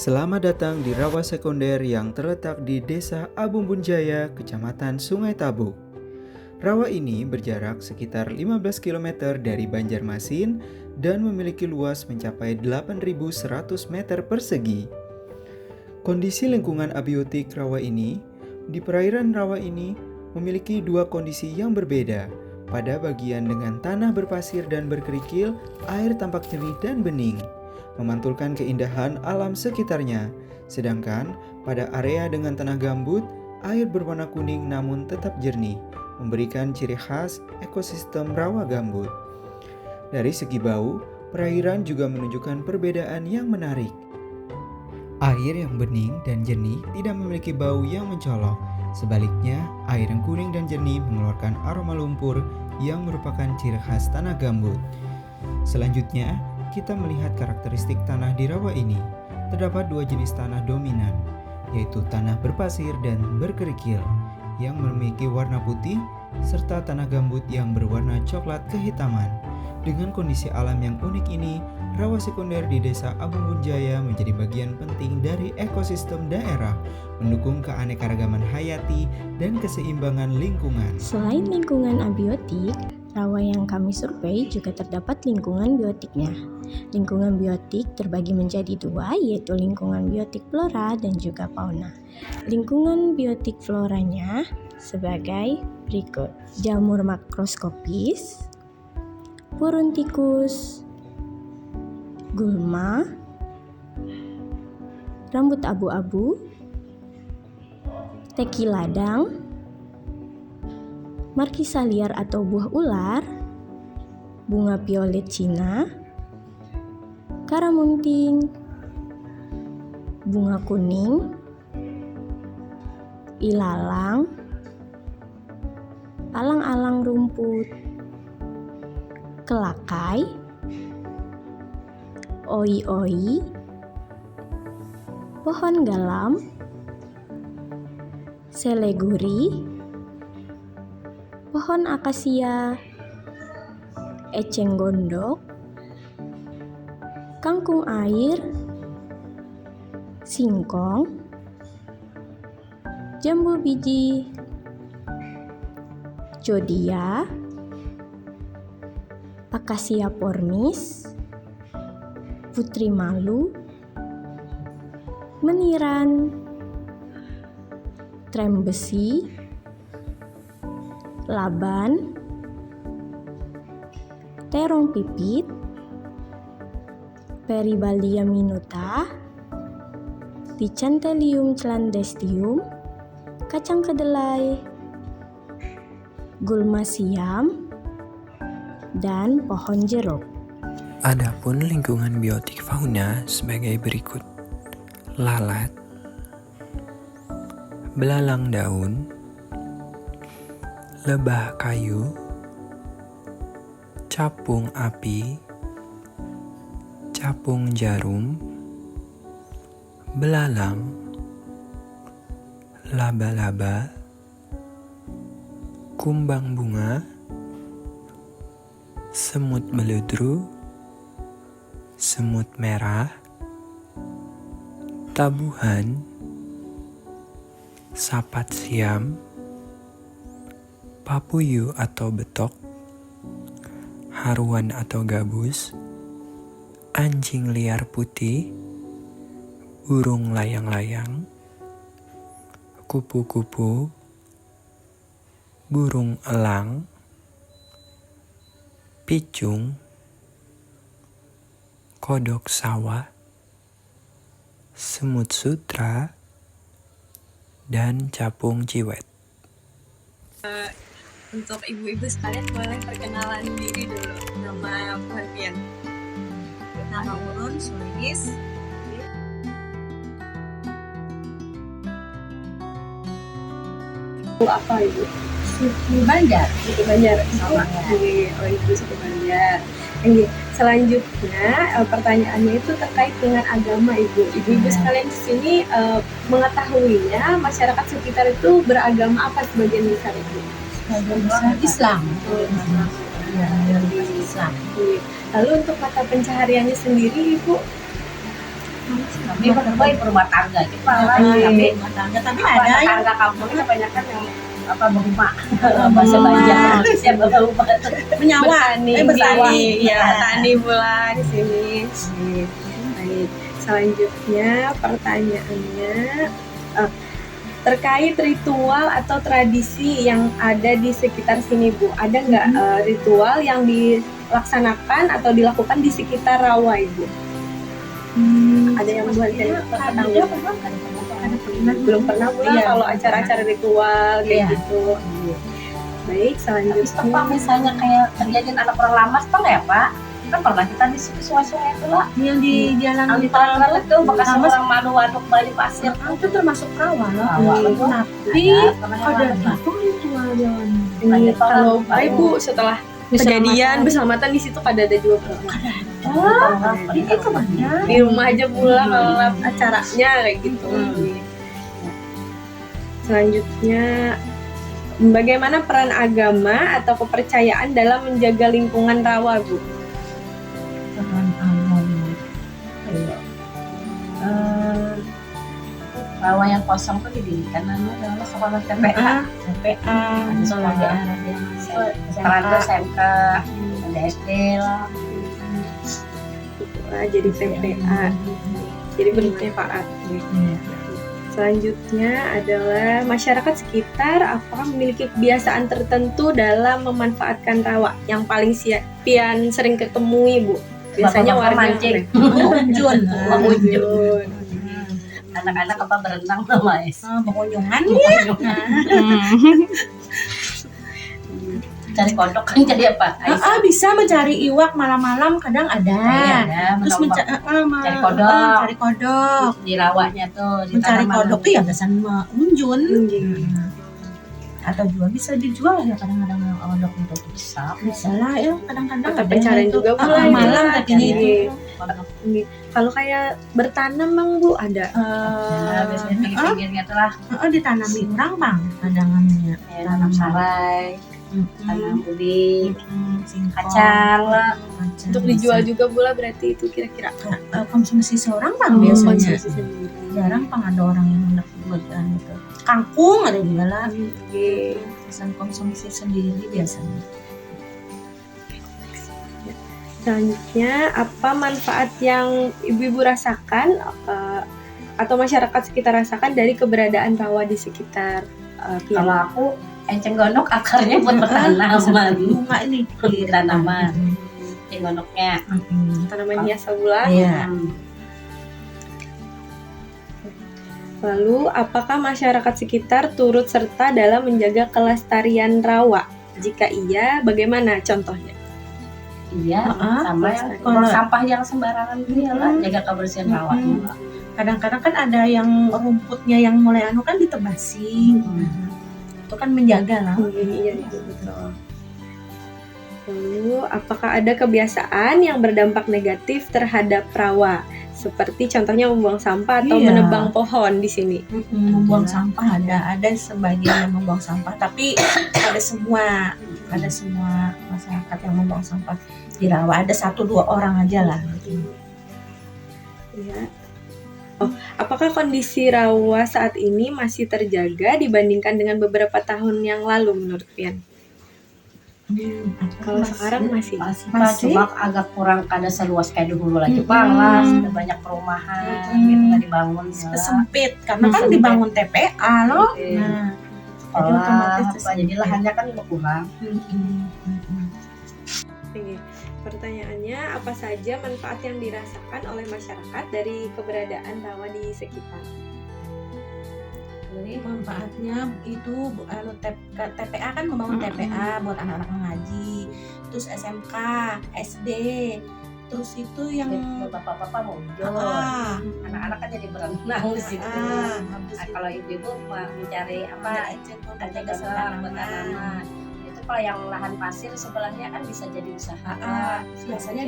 Selamat datang di rawa sekunder yang terletak di Desa Abumbun Jaya, Kecamatan Sungai Tabuk. Rawa ini berjarak sekitar 15 km dari Banjarmasin dan memiliki luas mencapai 8.100 meter persegi. Kondisi lingkungan abiotik rawa ini, di perairan rawa ini memiliki dua kondisi yang berbeda. Pada bagian dengan tanah berpasir dan berkerikil, air tampak jernih dan bening, memantulkan keindahan alam sekitarnya. Sedangkan pada area dengan tanah gambut, air berwarna kuning namun tetap jernih, memberikan ciri khas ekosistem rawa gambut. Dari segi bau, perairan juga menunjukkan perbedaan yang menarik. Air yang bening dan jernih tidak memiliki bau yang mencolok. Sebaliknya, air yang kuning dan jernih mengeluarkan aroma lumpur yang merupakan ciri khas tanah gambut. Selanjutnya, kita melihat karakteristik tanah di rawa ini. Terdapat dua jenis tanah dominan, yaitu tanah berpasir dan berkerikil yang memiliki warna putih serta tanah gambut yang berwarna coklat kehitaman. Dengan kondisi alam yang unik ini, rawa sekunder di Desa Abumbun Jaya menjadi bagian penting dari ekosistem daerah, mendukung keanekaragaman hayati dan keseimbangan lingkungan. Selain lingkungan abiotik, rawa yang kami survei juga terdapat lingkungan biotiknya. Lingkungan biotik terbagi menjadi dua, yaitu lingkungan biotik flora dan juga fauna. Lingkungan biotik floranya sebagai berikut: jamur makroskopis, burung tikus, gulma, rambut abu-abu, teki ladang, markisa liar atau buah ular, bunga violet Cina, karamunting, bunga kuning, ilalang, alang-alang rumput, kelakai, oi-oi, pohon galam, seleguri, pohon akasia, eceng gondok, kangkung air, singkong, jambu biji, jodia, akasia pornis, putri malu, meniran, trem besi, laban, terong pipit, Peribalia minuta, Dicanthelium clandestium, kacang kedelai, gulma siam, dan pohon jeruk. Adapun lingkungan biotik fauna sebagai berikut: lalat, belalang daun, lebah kayu, capung api, capung jarum, belalang, laba-laba, kumbang bunga, semut beludru, semut merah, tabuhan, sapat siam, papuyu atau betok, haruan atau gabus, anjing liar putih, burung layang-layang, kupu-kupu, burung elang, picung, kodok sawah, semut sutra, dan capung ciwet. Untuk ibu-ibu sekalian boleh perkenalan diri dulu. Nama kalian? Nama Urun Sulis. Apa ibu? Suku Banjar. Suku Banjar Sama ya. Oh ibu suku Banjar. Selanjutnya pertanyaannya itu terkait dengan agama ibu. Ibu-ibu sekalian di sini mengetahuinya masyarakat sekitar itu beragama apa sebagian besar ibu? Sebagian besar Islam. Islam. Lalu untuk mata pencahariannya sendiri ibu Kami berdua ibu rumah tangga gitu lah. Tapi ada yang tangga kampung itu kebanyakan yang berumah bahasa Banjar siap berumah Menyawa, bertani, ya. tani pula di sini. Baik, selanjutnya pertanyaannya terkait ritual atau tradisi yang ada di sekitar sini, Bu. Ada nggak ritual yang dilaksanakan atau dilakukan di sekitar rawa, Ibu? Ada yang buat ketahui? Belum pernah pula kalau acara-acara ritual kayak gitu. Baik, selanjutnya. Pak, misalnya kayak terjadi anak orang lama, Pak ya Pak? Kan pernah kita di sungai-sungai itu lah. Yang di jalan Yang di tengah itu bekas orang waduk Bali pasir. itu termasuk rawa loh. Rawa, betul. Tapi ada gitu ritual jalan. Ini kalau Ibu setelah kejadian berselamatan di situ ada juga Itu banyak. di rumah aja pula kalau acaranya kayak gitu. Selanjutnya, bagaimana peran agama atau kepercayaan dalam menjaga lingkungan rawa, Bu? Peran agama. Rawa yang kosong tuh didirikan adalah sekolah TPA. Ada sekolah daerah yang ada SMK, ada SD lah. Jadi TPA, jadi bermanfaat. Selanjutnya adalah masyarakat sekitar apakah memiliki kebiasaan tertentu dalam memanfaatkan rawa yang paling pian sering ketemui, Bu? Biasanya warga mancing, Unjun. anak-anak berenang sama Pengunjungan cari kodok kan jadi apa? bisa mencari iwak malam-malam kadang ada. Terus cari kodok. Di rawanya tuh di mencari tanaman. kodok tuh ya biasanya unjun. Atau juga bisa dijual ya kadang-kadang kodok itu bisa lah ya kadang-kadang Atau pencarian juga mulai malam katanya itu. Kalau kayak bertanam, Bang, Bu, ada? Biasanya pinggir-pinggirnya tuh lah Ditanami orang bang cadangannya. tanam sarai, tanam ubi, kacang lah. Untuk dijual juga pula berarti itu kira-kira Konsumsi seorang bang biasanya. konsumsi sendiri. Jarang bang ada orang yang hendak buatan gitu. Kangkung ada juga lah. Pesan konsumsi sendiri biasanya. Selanjutnya, apa manfaat yang ibu-ibu rasakan atau masyarakat sekitar rasakan dari keberadaan rawa di sekitar Kalau aku enceng gondok akarnya buat bertanaman. Bunga ini Tanaman. Enceng gondoknya. tanaman hias bulan? Iya. Lalu, apakah masyarakat sekitar turut serta dalam menjaga kelestarian rawa? Jika iya, bagaimana contohnya? Iya, sama yang buang sampah yang sembarangan gitu ya lah, jaga kebersihan rawanya. Kadang-kadang kan ada yang rumputnya yang mulai kan ditebasi. Itu kan menjaga lah. Iya, betul. Lalu, apakah ada kebiasaan yang berdampak negatif terhadap rawa? Seperti contohnya membuang sampah atau menebang pohon di sini. Membuang sampah ada sebagian yang membuang sampah, tapi ada semua masyarakat yang membuang sampah di rawa. Ada 1-2 orang aja lah. Ya. Apakah kondisi rawa saat ini masih terjaga dibandingkan dengan beberapa tahun yang lalu menurut Pian? Kalau sekarang masih. Cuma agak kurang kada seluas kayak dulu lagi Bang lah, sudah banyak perumahan gitu nggak dibangun Sempit karena kan dibangun TPA loh. Nah, jadi lahannya kan berkurang. Oke. Pertanyaannya, apa saja manfaat yang dirasakan oleh masyarakat dari keberadaan rawa di sekitar? Jadi manfaatnya itu TPA kan membangun TPA buat anak-anak mengaji, terus SMK, SD, terus itu yang bapak-bapak mau hijau, anak-anak kan jadi berenang di situ. Kalau ibu-ibu mencari ada kesenangan buat tanaman. Itu kalau yang lahan pasir sebelahnya kan bisa jadi usaha. Biasanya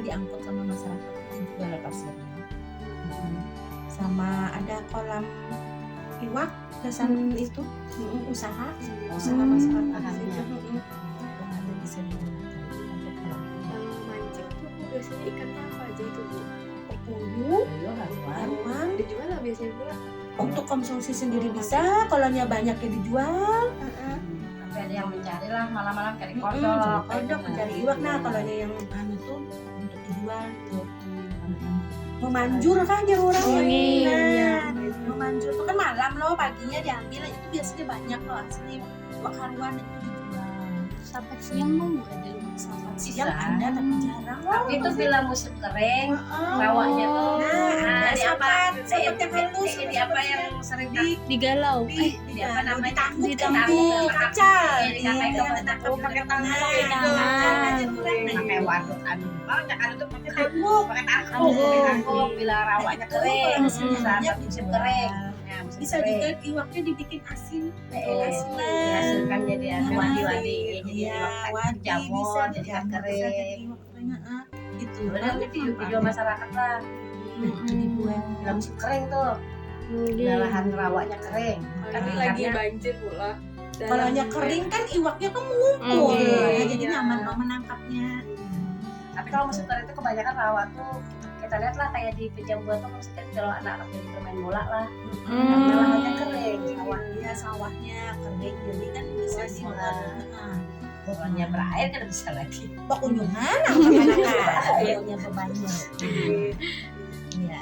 diangkut sama masyarakat jual pasirnya. Sama ada kolam iwak dasar itu usaha masyarakat itu ada bisa digunakan untuk Kalau mancing tuh biasanya ikan apa aja itu, Bu? puyuh, haruan. Dijual lah biasanya Bu. Untuk konsumsi sendiri bisa, kalau banyak ya dijual. Tapi ada yang mencari lah malam-malam cari Cari kodok. kodok, mencari iwak. Nah, kalau yang itu untuk dijual tuh. Memanjur kan dia orang memanjur itu kan malam loh, paginya diambil itu biasanya banyak loh asli iwak haruan itu dijual. Sampai siang mau nggak ada? Sampai siang ada tapi jarang. Tapi itu bila musim kering, rawanya tuh. Nah, di apa? sampai yang halus, Di apa yang sering Digalau. di apa namanya? Di Ditangkuk, kaca, di kaca pakai tangkuk. Pakai waduk anu. Banyak kan itu pakai tangkuk, tangkuk bila rawanya kering. Saat musim kering. Ya, musim bisa kering. juga iwaknya dibikin asin. Dihasilkan jadi wadi-wadi, jadi iwak wadi jamur, bisa jadi ikan bisa kering. jadi iwak kering. Itu Benar itu dijual masyarakat lah. itu dibuat. Bila musim kering tuh, bila lahan rawanya kering. Tapi lagi banjir pula. Kalau kering kan iwaknya kan mengumpul, Iya. jadi nyaman mau menangkapnya. Tapi kalau musim kering itu kebanyakan rawa tuh kita lihat lah kayak di Pejambuan tuh misalkan kalau anak-anak jadi bermain bola lah, karena lahannya kering, Sawahnya kering, jadi kan bisa dimakan. bolanya berair kan bisa lagi. Kunjungan anak-anak, punya bebannya. Iya.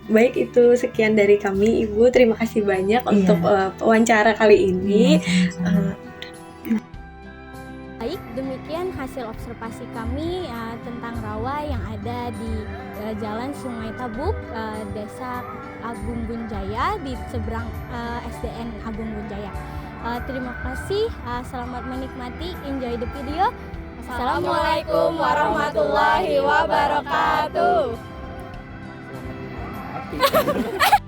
Baik, itu sekian dari kami Ibu. Terima kasih banyak untuk wawancara kali ini. Baik, demikian hasil observasi kami tentang rawa yang ada di Jalan Sungai Tabuk, Desa Agung Bunjaya di seberang SDN Agung Bunjaya. Terima kasih, selamat menikmati, enjoy the video. Assalamualaikum warahmatullahi wabarakatuh. Selamat menikmati.